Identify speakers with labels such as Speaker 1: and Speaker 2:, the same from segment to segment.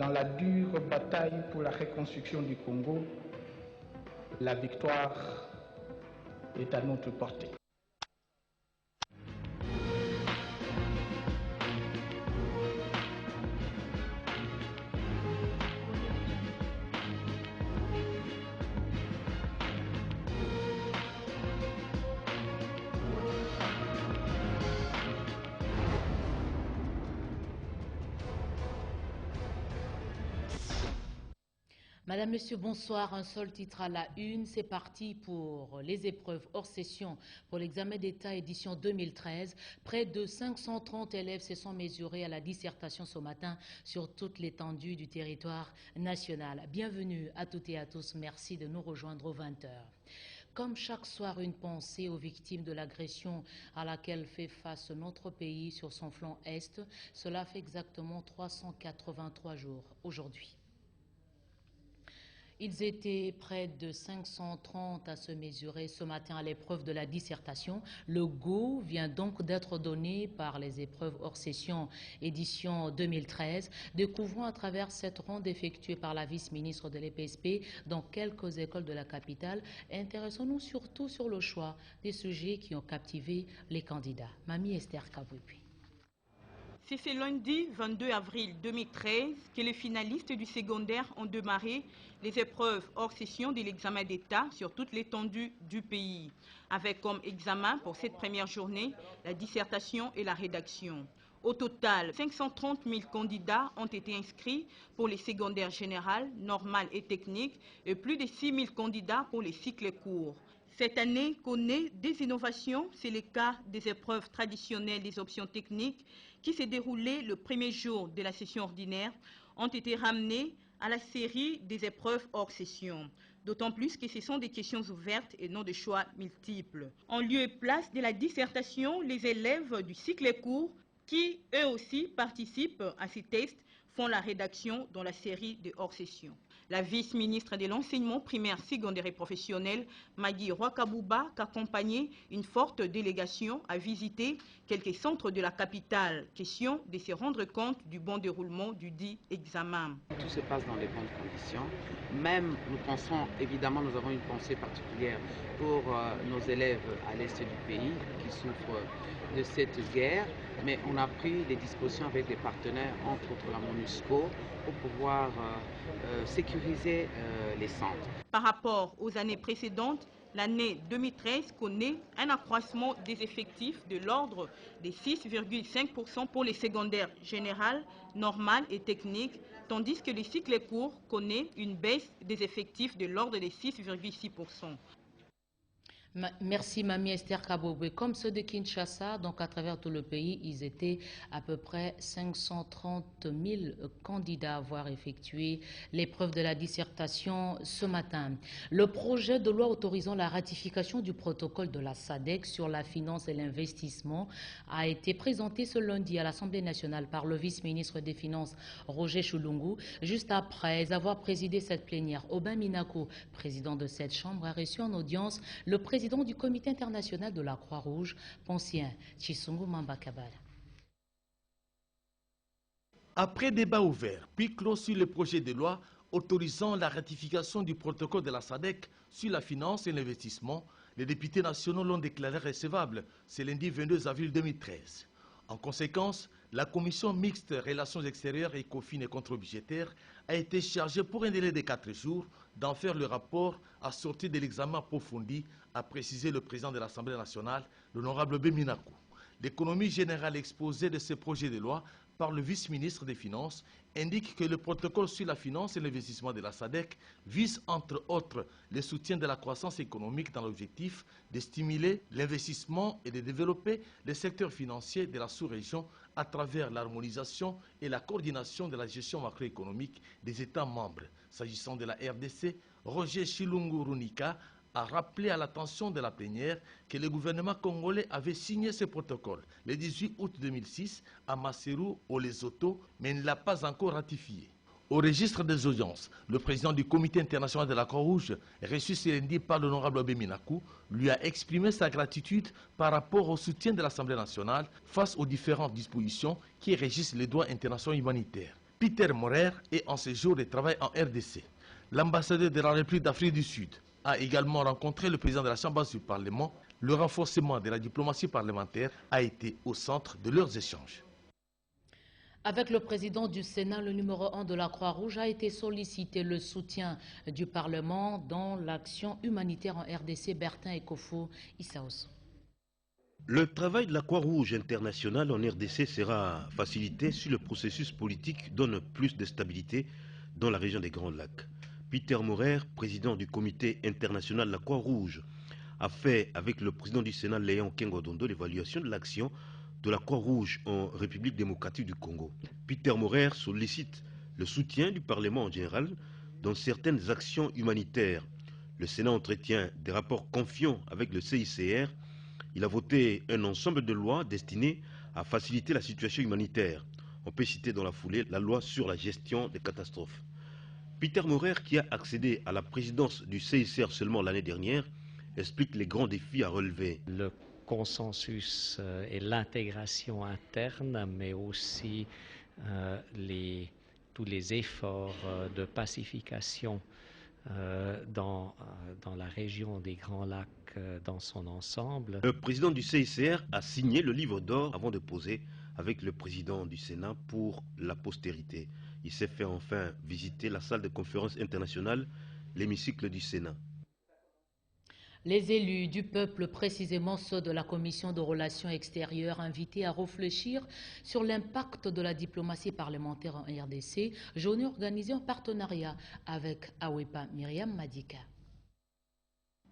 Speaker 1: dans la dure bataille pour la reconstruction du Congo, la victoire est à notre portée.
Speaker 2: Madame, Monsieur, bonsoir. Un seul titre à la une. C'est parti pour les épreuves hors session pour l'examen d'État édition 2013. Près de 530 élèves se sont mesurés à la dissertation ce matin sur toute l'étendue du territoire national. Bienvenue à toutes et à tous. Merci de nous rejoindre aux 20 h. Comme chaque soir, une pensée aux victimes de l'agression à laquelle fait face notre pays sur son flanc Est. Cela fait exactement 383 jours aujourd'hui. Ils étaient près de 530 à se mesurer ce matin à l'épreuve de la dissertation. Le go vient donc d'être donné par les épreuves hors session édition 2013. Découvrons à travers cette ronde effectuée par la vice-ministre de l'EPSP dans quelques écoles de la capitale. Intéressons-nous surtout sur le choix des sujets qui ont captivé les candidats. Mamie Esther Kabouipi.
Speaker 3: C'est ce lundi 22 avril 2013 que les finalistes du secondaire ont démarré les épreuves hors session de l'examen d'État sur toute l'étendue du pays, avec comme examen pour cette première journée la dissertation et la rédaction. Au total, 530 000 candidats ont été inscrits pour les secondaires générales, normales et techniques et plus de 6 000 candidats pour les cycles courts. Cette année connaît des innovations, c'est le cas des épreuves traditionnelles des options techniques qui s'est déroulées le premier jour de la session ordinaire, ont été ramenées à la série des épreuves hors session. D'autant plus que ce sont des questions ouvertes et non des choix multiples. En lieu et place de la dissertation, les élèves du cycle court qui eux aussi participent à ces tests font la rédaction dans la série de hors session. La vice-ministre de l'enseignement primaire, secondaire et professionnel, Magui Rwakabouba, qui accompagnait une forte délégation à visiter quelques centres de la capitale. Question de se rendre compte du bon déroulement du dit examen.
Speaker 4: Tout se passe dans les bonnes conditions. Même, nous pensons, évidemment, nous avons une pensée particulière pour nos élèves à l'est du pays qui souffrent de cette guerre, mais on a pris des dispositions avec des partenaires, entre autres la MONUSCO, pour pouvoir sécuriser les centres.
Speaker 3: Par rapport aux années précédentes, l'année 2013 connaît un accroissement des effectifs de l'ordre de 6,5% pour les secondaires générales, normales et techniques, tandis que le cycle court connaît une baisse des effectifs de l'ordre de 6,6%.
Speaker 2: Merci Mamie Esther Kaboué. Comme ceux de Kinshasa, donc à travers tout le pays, ils étaient à peu près 530 000 candidats à avoir effectué l'épreuve de la dissertation ce matin. Le projet de loi autorisant la ratification du protocole de la SADC sur la finance et l'investissement a été présenté ce lundi à l'Assemblée nationale par le vice-ministre des Finances Roger Chulungu. Juste après avoir présidé cette plénière, Aubin Minaku, président de cette chambre, a reçu en audience le président du Comité international de la Croix-Rouge, Poncien Chisungu Mamba Kabala.
Speaker 5: Après débat ouvert, puis clos sur le projet de loi autorisant la ratification du protocole de la SADC sur la finance et l'investissement, les députés nationaux l'ont déclaré recevable ce lundi 22 avril 2013. En conséquence, la commission mixte Relations extérieures, Ecofin et contrôle budgétaire a été chargée pour un délai de 4 jours d'en faire le rapport assorti de l'examen approfondi, a précisé le président de l'Assemblée nationale, l'honorable Beminakou. L'économie générale exposée de ce projet de loi par le vice-ministre des Finances indique que le protocole sur la finance et l'investissement de la SADC vise entre autres le soutien de la croissance économique dans l'objectif de stimuler l'investissement et de développer le secteur financier de la sous-région à travers l'harmonisation et la coordination de la gestion macroéconomique des États membres. S'agissant de la RDC, Roger Chilungu Runika a rappelé à l'attention de la plénière que le gouvernement congolais avait signé ce protocole le 18 août 2006 à Maseru, au Lesotho, mais ne l'a pas encore ratifié. Au registre des audiences, le président du Comité international de la Croix-Rouge, reçu ce lundi par l'honorable Beminakou, lui a exprimé sa gratitude par rapport au soutien de l'Assemblée nationale face aux différentes dispositions qui régissent les droits internationaux humanitaires. Peter Morer est en séjour de travail en RDC. L'ambassadeur de la République d'Afrique du Sud a également rencontré le président de la Chambre du Parlement. Le renforcement de la diplomatie parlementaire a été au centre de leurs échanges.
Speaker 2: Avec le président du Sénat, le numéro 1 de la Croix-Rouge a été sollicité le soutien du Parlement dans l'action humanitaire en RDC. Bertin Ekofo, Issaos.
Speaker 6: Le travail de la Croix-Rouge internationale en RDC sera facilité si le processus politique donne plus de stabilité dans la région des Grands Lacs. Peter Morer, président du comité international de la Croix-Rouge, a fait avec le président du Sénat, Léon Kengodondo, l'évaluation de l'action de la Croix-Rouge en République démocratique du Congo. Peter Morer sollicite le soutien du Parlement en général dans certaines actions humanitaires. Le Sénat entretient des rapports confiants avec le CICR. Il a voté un ensemble de lois destinées à faciliter la situation humanitaire. On peut citer dans la foulée la loi sur la gestion des catastrophes. Peter Morer, qui a accédé à la présidence du CICR seulement l'année dernière, explique les grands défis à relever.
Speaker 7: Le consensus et l'intégration interne, mais aussi tous les efforts de pacification dans la région des Grands Lacs dans son ensemble.
Speaker 6: Le président du CICR a signé le livre d'or avant de poser avec le président du Sénat pour la postérité. Il s'est fait enfin visiter la salle de conférence internationale, l'hémicycle du Sénat.
Speaker 2: Les élus du peuple, précisément ceux de la Commission de relations extérieures, invités à réfléchir sur l'impact de la diplomatie parlementaire en RDC, journée organisée en partenariat avec Awepa Myriam Madika.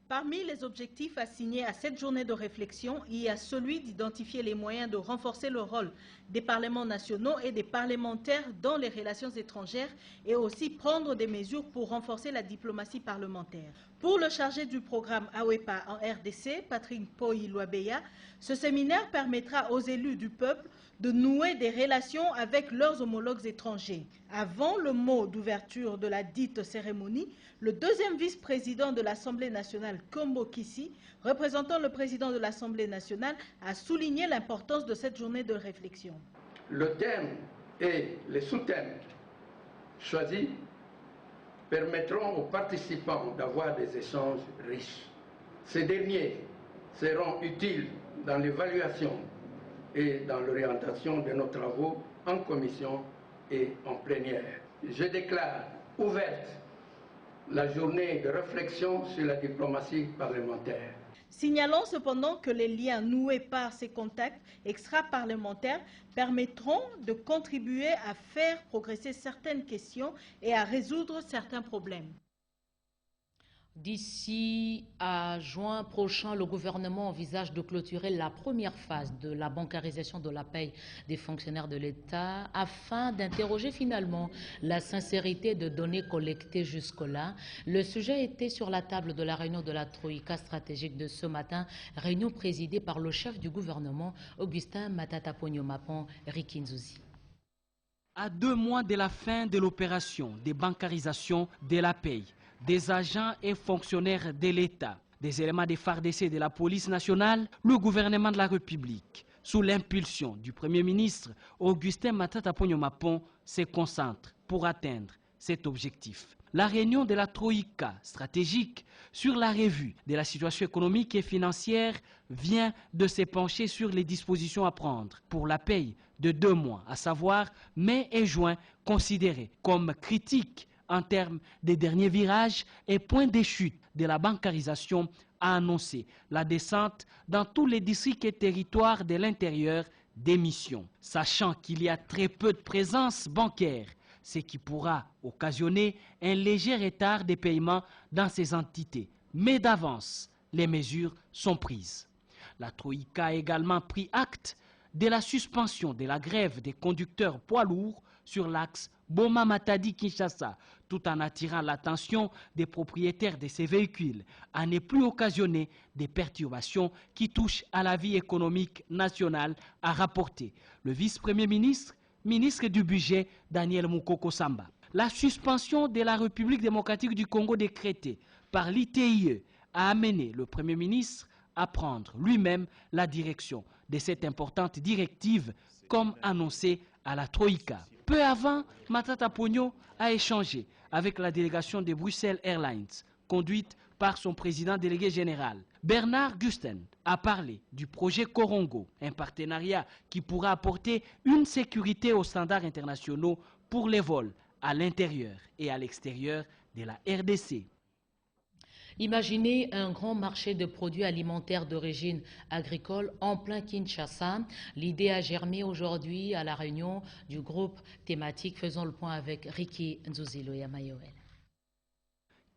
Speaker 8: Parmi les objectifs assignés à cette journée de réflexion, il y a celui d'identifier les moyens de renforcer le rôle des parlements nationaux et des parlementaires dans les relations étrangères et aussi prendre des mesures pour renforcer la diplomatie parlementaire. Pour le chargé du programme AWEPA en RDC, Patrick Poyi-Loabeya, ce séminaire permettra aux élus du peuple de nouer des relations avec leurs homologues étrangers. Avant le mot d'ouverture de la dite cérémonie, le deuxième vice-président de l'Assemblée nationale, Kombo Kissi, représentant le président de l'Assemblée nationale, a souligné l'importance de cette journée de réflexion.
Speaker 9: Le thème et les sous-thèmes choisis permettront aux participants d'avoir des échanges riches. Ces derniers seront utiles dans l'évaluation et dans l'orientation de nos travaux en commission et en plénière. Je déclare ouverte la journée de réflexion sur la diplomatie parlementaire.
Speaker 8: Signalons cependant que les liens noués par ces contacts extra-parlementaires permettront de contribuer à faire progresser certaines questions et à résoudre certains problèmes.
Speaker 2: D'ici à juin prochain, le gouvernement envisage de clôturer la première phase de la bancarisation de la paye des fonctionnaires de l'État afin d'interroger finalement la sincérité de données collectées jusque-là. Le sujet était sur la table de la réunion de la Troïka stratégique de ce matin, réunion présidée par le chef du gouvernement, Augustin Matata Pogno-Mapon Rikinzuzi.
Speaker 10: À 2 mois de la fin de l'opération de bancarisation de la paye, des agents et fonctionnaires de l'État, des éléments des FARDC et de la police nationale, le gouvernement de la République, sous l'impulsion du Premier ministre Augustin Matata Pogno-Mapon, se concentre pour atteindre cet objectif. La réunion de la Troïka stratégique sur la revue de la situation économique et financière vient de se pencher sur les dispositions à prendre pour la paye de 2 mois, à savoir mai et juin, considérés comme critiques en termes des derniers virages et points de chute de la bancarisation, a annoncé la descente dans tous les districts et territoires de l'intérieur des missions. Sachant qu'il y a très peu de présence bancaire, ce qui pourra occasionner un léger retard des paiements dans ces entités. Mais d'avance, les mesures sont prises. La Troïka a également pris acte de la suspension de la grève des conducteurs poids lourds sur l'axe Boma-Matadi-Kinshasa, tout en attirant l'attention des propriétaires de ces véhicules à ne plus occasionner des perturbations qui touchent à la vie économique nationale, a rapporté le vice-premier ministre, ministre du budget, Daniel Moukoko Samba. La suspension de la République démocratique du Congo décrétée par l'ITIE a amené le Premier ministre à prendre lui-même la direction de cette importante directive, comme annoncé à la Troïka. Peu avant, Matata Ponyo a échangé avec la délégation de Bruxelles Airlines, conduite par son président délégué général. Bernard Gusten a parlé du projet Korongo, un partenariat qui pourra apporter une sécurité aux standards internationaux pour les vols à l'intérieur et à l'extérieur de la RDC.
Speaker 2: Imaginez un grand marché de produits alimentaires d'origine agricole en plein Kinshasa. L'idée a germé aujourd'hui à la réunion du groupe thématique. Faisons le point avec Ricky Nzuzilo Yamayoel.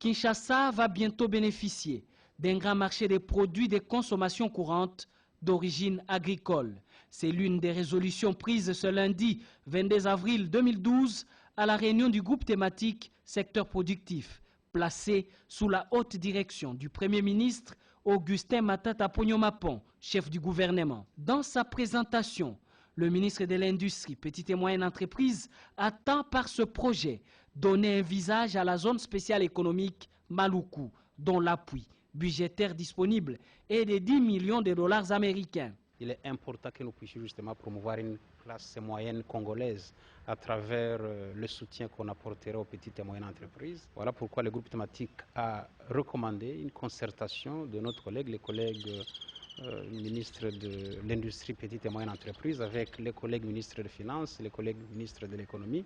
Speaker 10: Kinshasa va bientôt bénéficier d'un grand marché des produits de consommation courante d'origine agricole. C'est l'une des résolutions prises ce lundi 22 avril 2012 à la réunion du groupe thématique secteur productif, placé sous la haute direction du Premier ministre Augustin Matata Ponyo Mapon, chef du gouvernement. Dans sa présentation, le ministre de l'Industrie, Petites et Moyennes Entreprises, attend par ce projet donner un visage à la zone spéciale économique Maluku, dont l'appui budgétaire disponible est de 10 millions de dollars américains.
Speaker 11: Il est important que nous puissions justement promouvoir une classe moyenne congolaise à travers le soutien qu'on apportera aux petites et moyennes entreprises. Voilà pourquoi le groupe thématique a recommandé une concertation de notre collègue, les collègues ministres de l'Industrie, petites et moyennes entreprises, avec les collègues ministres des Finances, les collègues ministres de l'Économie,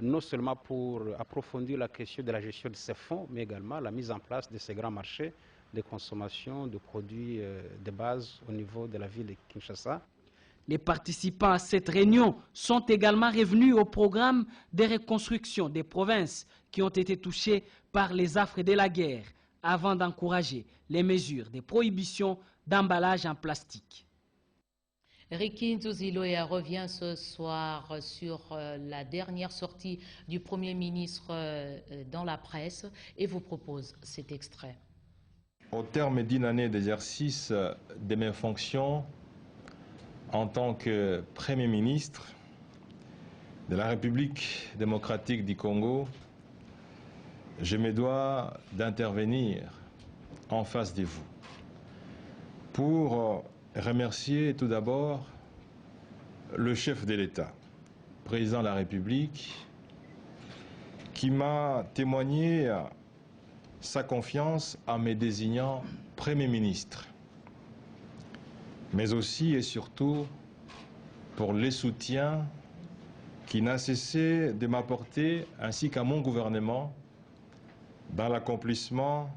Speaker 11: non seulement pour approfondir la question de la gestion de ces fonds, mais également la mise en place de ces grands marchés de consommation de produits de base au niveau de la ville de Kinshasa.
Speaker 10: Les participants à cette réunion sont également revenus au programme de reconstruction des provinces qui ont été touchées par les affres de la guerre, avant d'encourager les mesures de prohibition d'emballage en plastique.
Speaker 2: Ricky Nzuziloya revient ce soir sur la dernière sortie du Premier ministre dans la presse et vous propose cet extrait.
Speaker 12: Au terme d'une année d'exercice de mes fonctions en tant que Premier ministre de la République démocratique du Congo, je me dois d'intervenir en face de vous pour remercier tout d'abord le chef de l'État, président de la République, qui m'a témoigné sa confiance en me désignant Premier ministre, mais aussi et surtout pour les soutiens qu'il n'a cessé de m'apporter ainsi qu'à mon gouvernement dans l'accomplissement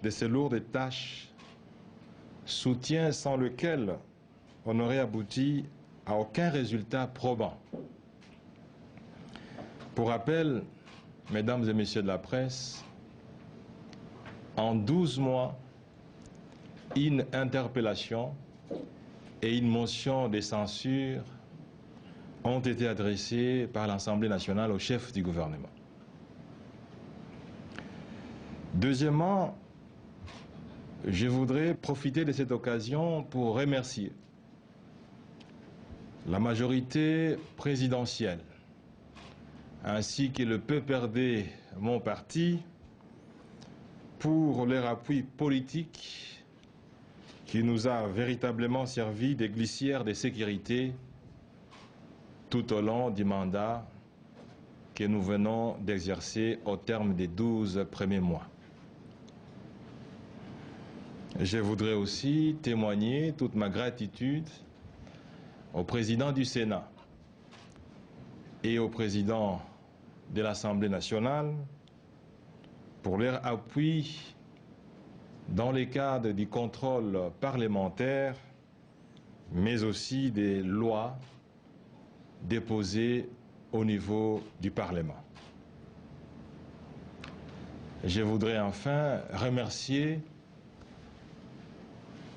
Speaker 12: de ces lourdes tâches, soutien sans lequel on n'aurait abouti à aucun résultat probant. Pour rappel, mesdames et messieurs de la presse, en 12 mois, une interpellation et une motion de censure ont été adressées par l'Assemblée nationale au chef du gouvernement. Deuxièmement, je voudrais profiter de cette occasion pour remercier la majorité présidentielle ainsi que le PPRD, mon parti, pour leur appui politique qui nous a véritablement servi de glissière de sécurité tout au long du mandat que nous venons d'exercer au terme des 12 premiers mois. Je voudrais aussi témoigner toute ma gratitude au président du Sénat et au président de l'Assemblée nationale pour leur appui dans le cadre du contrôle parlementaire, mais aussi des lois déposées au niveau du Parlement. Je voudrais enfin remercier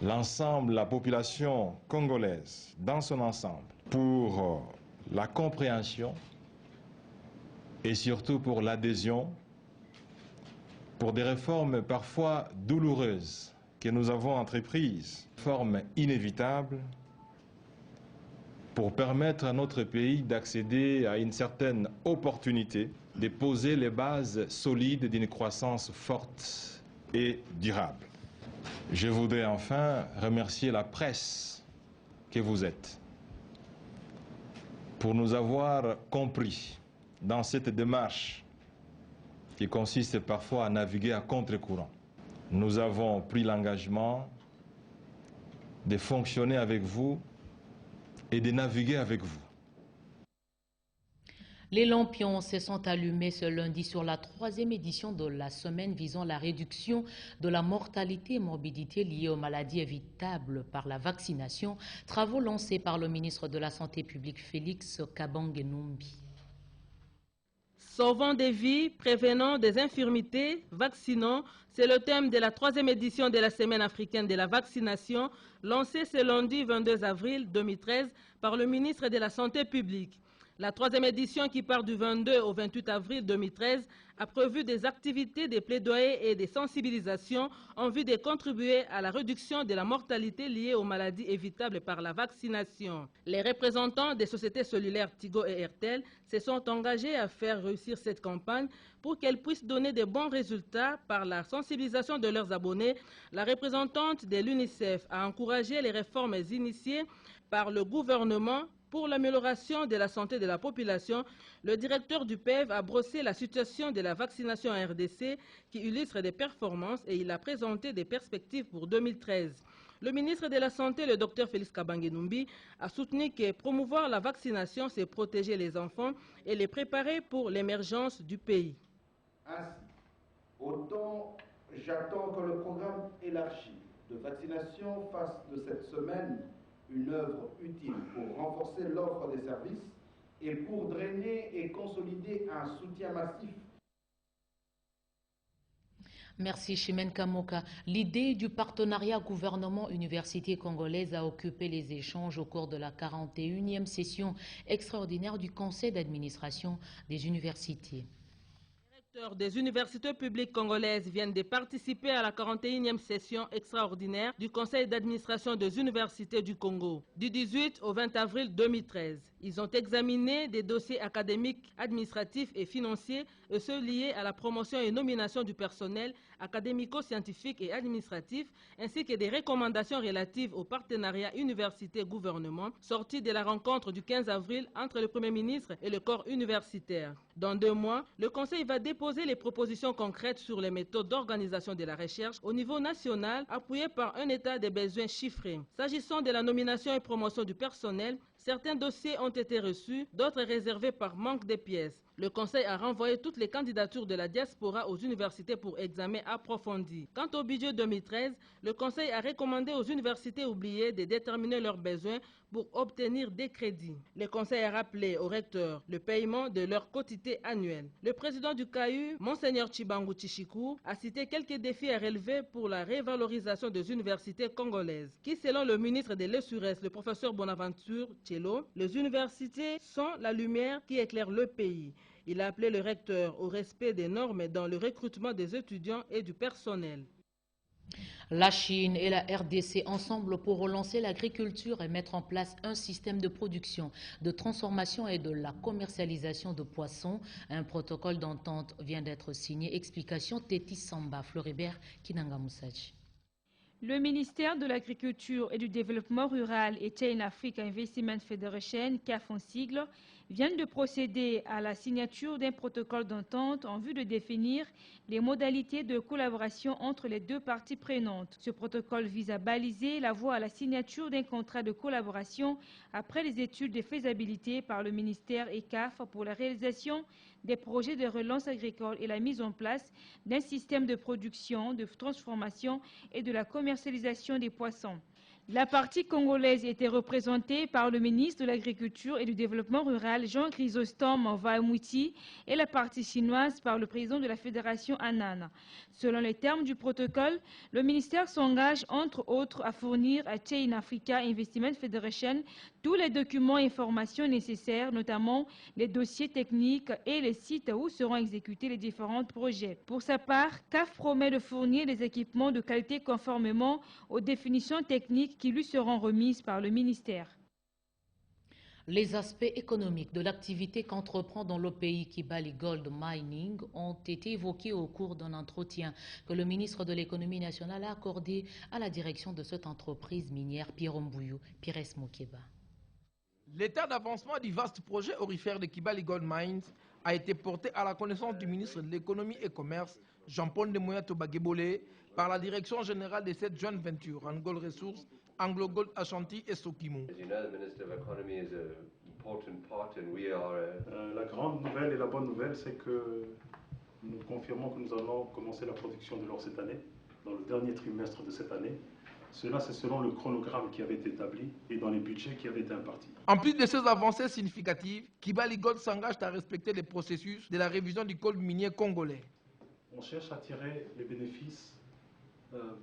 Speaker 12: l'ensemble de la population congolaise dans son ensemble pour la compréhension et surtout pour l'adhésion pour des réformes parfois douloureuses que nous avons entreprises, réformes inévitables pour permettre à notre pays d'accéder à une certaine opportunité de poser les bases solides d'une croissance forte et durable. Je voudrais enfin remercier la presse que vous êtes pour nous avoir compris dans cette démarche qui consiste parfois à naviguer à contre-courant. Nous avons pris l'engagement de fonctionner avec vous et de naviguer avec vous.
Speaker 2: Les lampions se sont allumés ce lundi sur la 3e édition de la semaine visant la réduction de la mortalité et morbidité liées aux maladies évitables par la vaccination, travaux lancés par le ministre de la Santé publique Félix Kabange-Numbi.
Speaker 13: Sauvant des vies, prévenant des infirmités, vaccinant, c'est le thème de la 3e édition de la Semaine africaine de la vaccination, lancée ce lundi 22 avril 2013 par le ministre de la Santé publique. La 3e édition, qui part du 22 au 28 avril 2013, a prévu des activités de plaidoyer et de sensibilisation en vue de contribuer à la réduction de la mortalité liée aux maladies évitables par la vaccination. Les représentants des sociétés cellulaires Tigo et Airtel se sont engagés à faire réussir cette campagne pour qu'elle puisse donner de bons résultats par la sensibilisation de leurs abonnés. La représentante de l'UNICEF a encouragé les réformes initiées par le gouvernement pour l'amélioration de la santé de la population. Le directeur du PEV a brossé la situation de la vaccination en RDC qui illustre des performances et il a présenté des perspectives pour 2013. Le ministre de la Santé, le Dr Félix Kabange-Numbi, a soutenu que promouvoir la vaccination, c'est protéger les enfants et les préparer pour l'émergence du pays.
Speaker 14: Ainsi, autant j'attends que le programme élargi de vaccination fasse de cette semaine une œuvre utile pour renforcer l'offre des services et pour drainer et consolider un soutien massif.
Speaker 2: Merci Chimène Kamoka. L'idée du partenariat gouvernement-université congolaise a occupé les échanges au cours de la 41e session extraordinaire du Conseil d'administration des universités.
Speaker 13: Les directeurs des universités publiques congolaises viennent de participer à la 41e session extraordinaire du Conseil d'administration des universités du Congo, du 18 au 20 avril 2013. Ils ont examiné des dossiers académiques, administratifs et financiers, et ceux liés à la promotion et nomination du personnel académico-scientifique et administratif, ainsi que des recommandations relatives au partenariat université-gouvernement, sorties de la rencontre du 15 avril entre le Premier ministre et le corps universitaire. Dans 2 mois, le Conseil va déposer les propositions concrètes sur les méthodes d'organisation de la recherche au niveau national, appuyées par un état des besoins chiffrés. S'agissant de la nomination et promotion du personnel, certains dossiers ont été reçus, d'autres réservés par manque de pièces. Le Conseil a renvoyé toutes les candidatures de la diaspora aux universités pour examen approfondi. Quant au budget 2013, le Conseil a recommandé aux universités oubliées de déterminer leurs besoins pour obtenir des crédits. Le Conseil a rappelé aux recteurs le paiement de leur quotité annuelle. Le président du CAU, Monseigneur Chibangu Chichikou, a cité quelques défis à relever pour la révalorisation des universités congolaises, qui, selon le ministre de l'ESURES, le professeur Bonaventure Tchelo, les universités sont la lumière qui éclaire le pays. Il a appelé le recteur au respect des normes dans le recrutement des étudiants et du personnel.
Speaker 2: La Chine et la RDC ensemble pour relancer l'agriculture et mettre en place un système de production, de transformation et de la commercialisation de poissons. Un protocole d'entente vient d'être signé. Explication Teti Samba, Floribert Kinanga Moussaji.
Speaker 15: Le ministère de l'Agriculture et du Développement rural et Chain Africa Investment Federation, CAF en sigle, viennent de procéder à la signature d'un protocole d'entente en vue de définir les modalités de collaboration entre les 2 parties prenantes. Ce protocole vise à baliser la voie à la signature d'un contrat de collaboration après les études de faisabilité par le ministère et CAF pour la réalisation des projets de relance agricole et la mise en place d'un système de production, de transformation et de la commercialisation des poissons. La partie congolaise était représentée par le ministre de l'Agriculture et du Développement rural, Jean Chrysostome Vaimouti, et la partie chinoise par le président de la Fédération Anan. Selon les termes du protocole, le ministère s'engage entre autres à fournir à Chain Africa Investment Federation tous les documents et informations nécessaires, notamment les dossiers techniques et les sites où seront exécutés les différents projets. Pour sa part, CAF promet de fournir des équipements de qualité conformément aux définitions techniques qui lui seront remises par le ministère.
Speaker 2: Les aspects économiques de l'activité qu'entreprend dans le pays Kibali Gold Mining ont été évoqués au cours d'un entretien que le ministre de l'économie nationale a accordé à la direction de cette entreprise minière Pierre Mbouyou, Pires Mokeba.
Speaker 16: L'état d'avancement du vaste projet aurifère de Kibali Gold Mines a été porté à la connaissance du ministre de l'économie et commerce, Jean-Paul Ndemoya Tobagebole, par la direction générale de cette joint venture, Angol Resources, Anglo Gold Ashanti et Sokimo.
Speaker 17: La grande nouvelle et la bonne nouvelle, c'est que nous confirmons que nous allons commencer la production de l'or cette année, dans le dernier trimestre de cette année. Cela, c'est selon le chronogramme qui avait été établi et dans les budgets qui avaient été impartis.
Speaker 16: En plus de ces avancées significatives, Kibali Gold s'engage à respecter les processus de la révision du code minier congolais.
Speaker 17: On cherche à tirer les bénéfices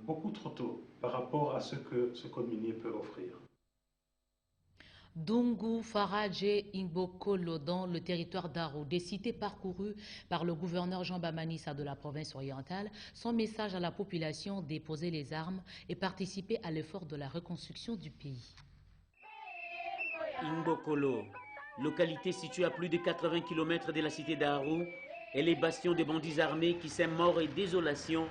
Speaker 17: beaucoup trop tôt par rapport à ce que ce code minier peut offrir.
Speaker 2: Dungu Faradje Ingbokolo dans le territoire d'Aro, des cités parcourues par le gouverneur Jean Bamanissa de la province orientale, son message à la population: déposer les armes et participer à l'effort de la reconstruction du pays.
Speaker 18: Ingbokolo, localité située à plus de 80 km de la cité d'Aro, est les bastions des bandits armés qui sèment mort et désolation,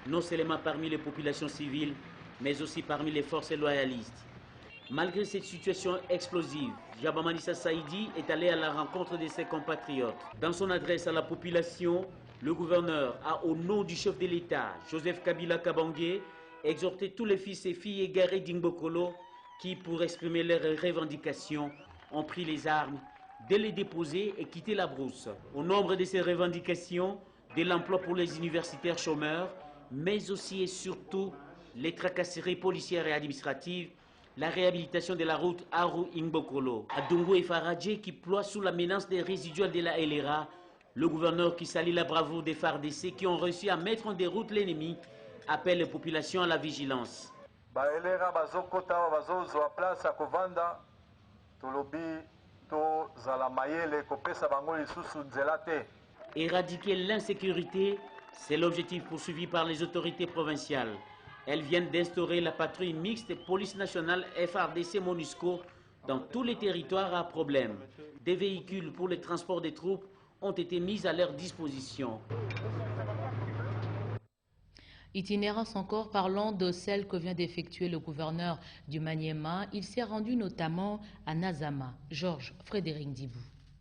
Speaker 18: non seulement parmi les populations civiles, mais aussi parmi les forces loyalistes. Malgré cette situation explosive, Jabamanissa Saïdi est allé à la rencontre de ses compatriotes. Dans son adresse à la population, le gouverneur a, au nom du chef de l'État, Joseph Kabila Kabange, exhorté tous les fils et filles égarés d'Ingbokolo qui, pour exprimer leurs revendications, ont pris les armes, de les déposer et quitter la brousse. Au nombre de ces revendications, de l'emploi pour les universitaires chômeurs, mais aussi et surtout les tracasseries policières et administratives, la réhabilitation de la route Aru-Ingbokolo. À Dungu et Faradje, qui ploient sous la menace des résiduels de la LRA, le gouverneur qui salue la bravoure des FARDC qui ont réussi à mettre en déroute l'ennemi, appelle les populations à la vigilance. Éradiquer l'insécurité, c'est l'objectif poursuivi par les autorités provinciales. Elles viennent d'instaurer la patrouille mixte police nationale FARDC-MONUSCO dans tous les territoires à problème. Des véhicules pour le transport des troupes ont été mis à leur disposition.
Speaker 2: Itinérance encore, parlons de celle que vient d'effectuer le gouverneur du Maniema. Il s'est rendu notamment à Nazama. Georges Frédéric Dibou.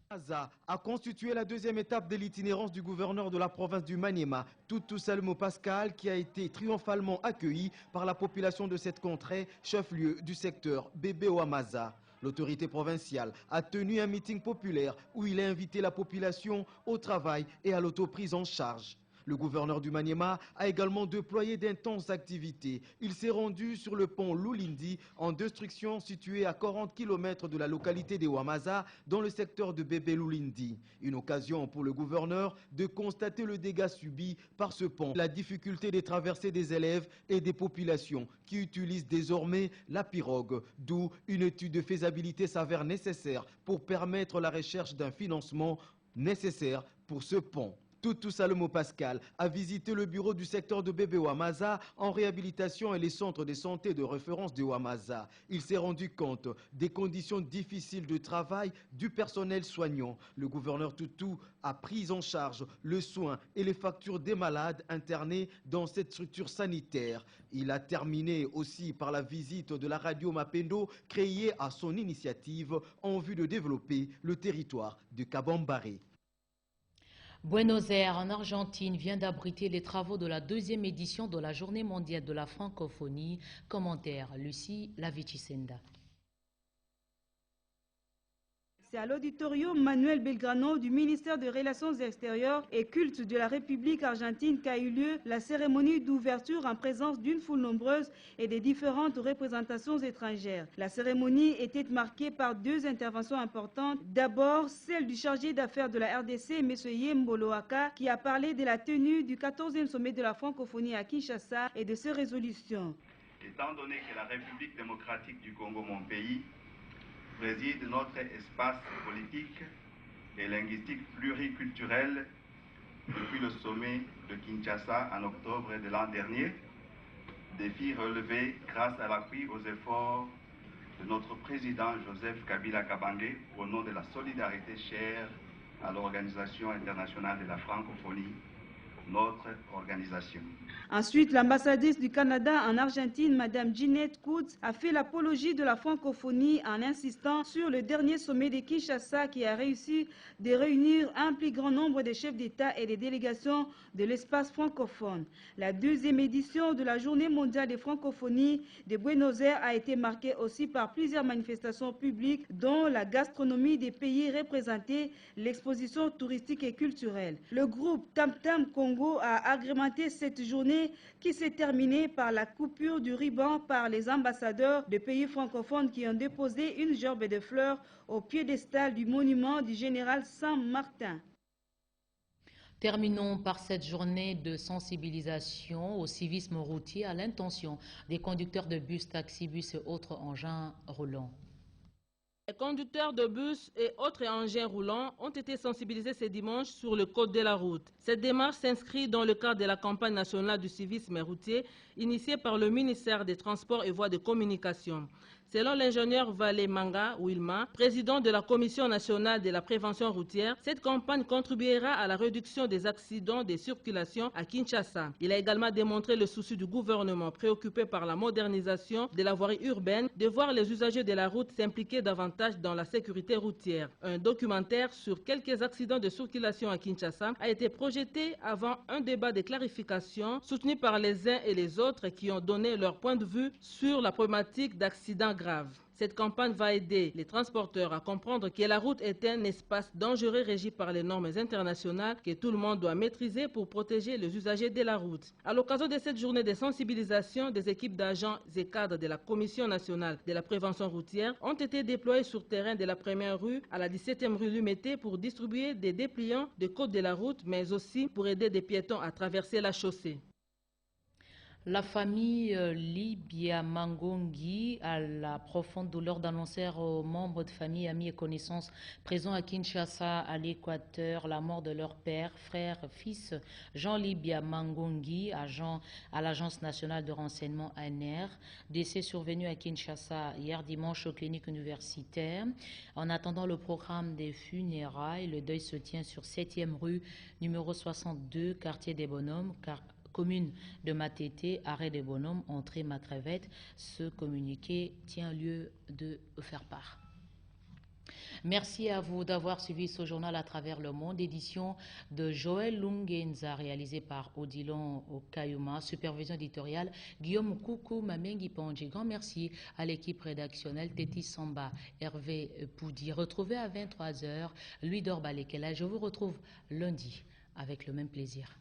Speaker 19: Maza a constitué la deuxième étape de l'itinérance du gouverneur de la province du Maniema, Tutu Salmo Pascal, qui a été triomphalement accueilli par la population de cette contrée, chef-lieu du secteur Bébé Ouamaza. L'autorité provinciale a tenu un meeting populaire où il a invité la population au travail et à l'autoprise en charge. Le gouverneur du Maniema a également déployé d'intenses activités. Il s'est rendu sur le pont Lulindi, en destruction situé à 40 km de la localité de Ouamaza, dans le secteur de Bébé Lulindi. Une occasion pour le gouverneur de constater le dégât subi par ce pont, la difficulté de traverser des élèves et des populations qui utilisent désormais la pirogue, d'où une étude de faisabilité s'avère nécessaire pour permettre la recherche d'un financement nécessaire pour ce pont. Tutu Salmo Pascal a visité le bureau du secteur de Bébé Ouamaza en réhabilitation et les centres de santé de référence de Ouamaza. Il s'est rendu compte des conditions difficiles de travail du personnel soignant. Le gouverneur Tutu a pris en charge le soin et les factures des malades internés dans cette structure sanitaire. Il a terminé aussi par la visite de la radio Mapendo créée à son initiative en vue de développer le territoire de Kabambare.
Speaker 2: Buenos Aires, en Argentine, vient d'abriter les travaux de la deuxième édition de la Journée mondiale de la francophonie. Commentaire, Lucie Lavicicenda.
Speaker 20: C'est à l'auditorium Manuel Belgrano du ministère des Relations extérieures et Cultes de la République argentine qu'a eu lieu la cérémonie d'ouverture en présence d'une foule nombreuse et des différentes représentations étrangères. La cérémonie était marquée par deux interventions importantes. D'abord, celle du chargé d'affaires de la RDC, M. Yemboloaka, qui a parlé de la tenue du 14e sommet de la francophonie à Kinshasa et de ses résolutions.
Speaker 21: Étant donné que la République démocratique du Congo, mon pays, préside notre espace politique et linguistique pluriculturel depuis le sommet de Kinshasa en octobre de l'an dernier, défi relevé grâce à l'appui aux efforts de notre président Joseph Kabila Kabange au nom de la solidarité chère à l'Organisation internationale de la francophonie, notre organisation.
Speaker 20: Ensuite, l'ambassadrice du Canada en Argentine, Mme Ginette Coutts, a fait l'apologie de la francophonie en insistant sur le dernier sommet de Kinshasa qui a réussi de réunir un plus grand nombre de chefs d'État et des délégations de l'espace francophone. La deuxième édition de la Journée mondiale des francophonies de Buenos Aires a été marquée aussi par plusieurs manifestations publiques, dont la gastronomie des pays représentés, l'exposition touristique et culturelle. Le groupe Tam Tam Congo a agrémenté cette journée qui s'est terminée par la coupure du ruban par les ambassadeurs de pays francophones qui ont déposé une gerbe de fleurs au piédestal du monument du général Saint-Martin.
Speaker 2: Terminons par cette journée de sensibilisation au civisme routier à l'intention des conducteurs de bus, taxibus et autres engins roulants.
Speaker 13: Les conducteurs de bus et autres engins roulants ont été sensibilisés ce dimanche sur le code de la route. Cette démarche s'inscrit dans le cadre de la campagne nationale du civisme routier initiée par le ministère des Transports et Voies de Communication. Selon l'ingénieur Valé Manga Wilma, président de la Commission nationale de la prévention routière, cette campagne contribuera à la réduction des accidents de circulation à Kinshasa. Il a également démontré le souci du gouvernement préoccupé par la modernisation de la voirie urbaine de voir les usagers de la route s'impliquer davantage dans la sécurité routière. Un documentaire sur quelques accidents de circulation à Kinshasa a été projeté avant un débat de clarification soutenu par les uns et les autres qui ont donné leur point de vue sur la problématique d'accidents graves. Cette campagne va aider les transporteurs à comprendre que la route est un espace dangereux régi par les normes internationales que tout le monde doit maîtriser pour protéger les usagers de la route. À l'occasion de cette journée de sensibilisation, des équipes d'agents et cadres de la Commission nationale de la prévention routière ont été déployées sur terrain de la première rue à la 17e rue Lumété pour distribuer des dépliants de code de la route, mais aussi pour aider des piétons à traverser la chaussée.
Speaker 2: La famille Libia Mangongi a la profonde douleur d'annoncer aux membres de famille, amis et connaissances présents à Kinshasa, à l'Équateur, la mort de leur père, frère, fils, Jean Libia Mangongi, agent à l'Agence nationale de renseignement ANR, décès survenu à Kinshasa hier dimanche aux cliniques universitaires. En attendant le programme des funérailles, le deuil se tient sur 7e rue, numéro 62, quartier des Bonhommes, commune de Matete, arrêt des Bonhommes, entrée Macrevette. Ce communiqué tient lieu de faire part. Merci à vous d'avoir suivi ce journal à travers le monde, édition de Joël Lungenza, réalisé par Odilon Okayuma, supervision éditoriale Guillaume Koukou Mamengi Pandji. Grand merci à l'équipe rédactionnelle Téti Samba, Hervé Poudi. Retrouvez à 23h Louis Dorbalekela. Je vous retrouve lundi avec le même plaisir.